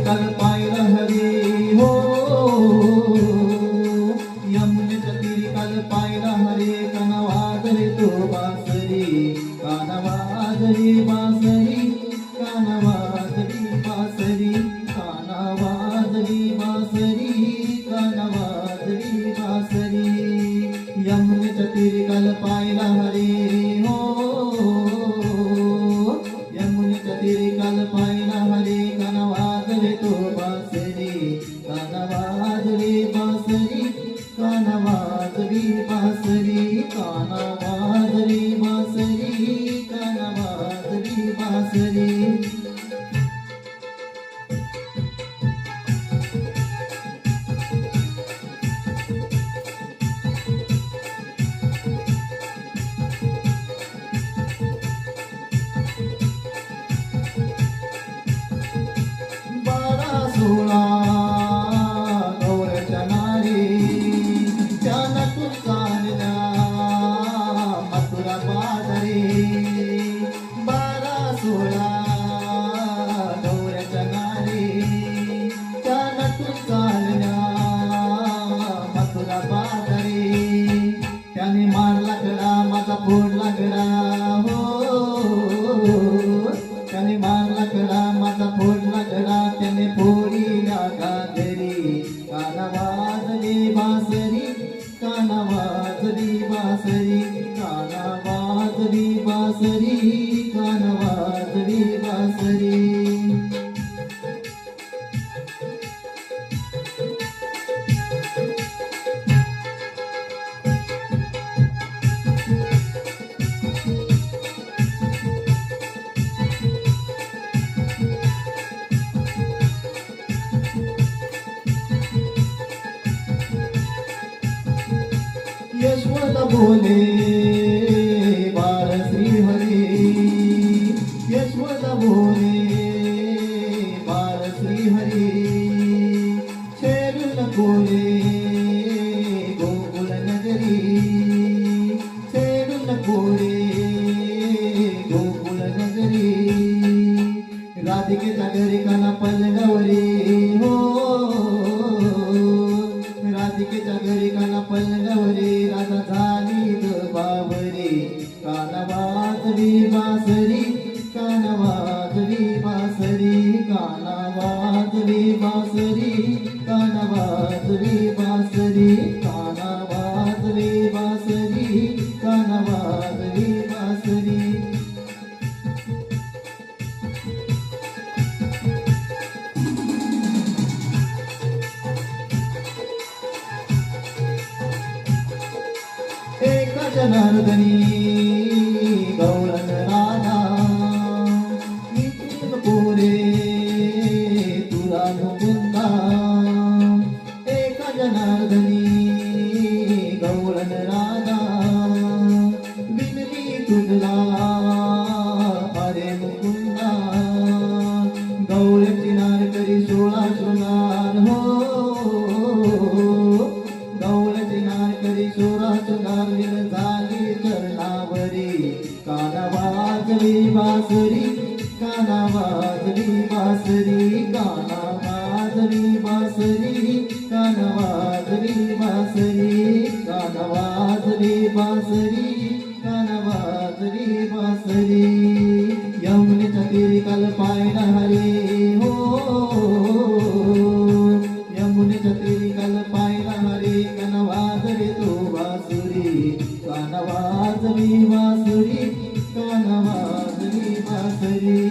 काल पाहिला हरी हो, यमुनेच्या तीरी काल पाहिला हरी. काना वाजरे तो बासरी, काना वाजरी बासरी, काना वाजरी बासरी, काना वाजरी बासरी, काना वाजरी बासरी. यमुनेच्या तीरी काल पाहिला हरी हो, यमुनेच्या तीरी काल पाहिला हरी. काना वाजरे तो बासरी, काना वाजरी बासरी, काना वाजरी बासरी, काना वाजरी बासरी, काना वाजरी बासरी. सोळा गौऱ्याच्या नारी, त्याला तू चालल्या मथुरा पादरी. 12-16 गौऱ्याच्या नारी, त्याला तू चालल्या मथुरा पादरी. त्याने मारला कडा माझा फोडला कडा हो, त्याने मारला कडा माझा फोडला कडा. त्याने फोडीला गाजरी, काना वाजली बासरी, काना वाजली बासरी, काना वाजली बासरी, काना वाजली बासरी. यशवंत बोले बाळ श्री हरी, यशवंत बोले बाळ श्री हरी. छेडून बोले गोकुळ नगरी, छेडून बोले गोकुळ नगरी. राधिकेच्या घरी काना पलगवरी हो, राधिकेच्या घरी काना पलगवरी. राधा झाली ग बावरी, काना वाजली बासरी, काना वाजली बासरी, काना वाजली बासरी, काना वाजली बासरी, काना वाजली बासरी, काना वाजली बासरी. एका जनार्दनी गौरन राधा, नितीन पोरे तुला मुकुंदा. एका जनार्दनी गौरन राधा, विनली तुझला अरे मुकुंदा. गौऱ्याची नार करी 16 शृंगार हो, गौऱ्याची नार करी 16 शृंगार. झाली चरणावरी, काना वाजली बासरी, काना वाजली बासरी, काना वाजली बासरी, काना वाजली बासरी, काना वाजली बासरी, काना वाजली बासरी. यमुनेच्या तीरी काल पाहिला हरी हो, यमुनेच्या तीरी काल पाहिला हरी. काना वाजली तो बासुरी, काना वाजली बासुरी, काना वाजली बासरी.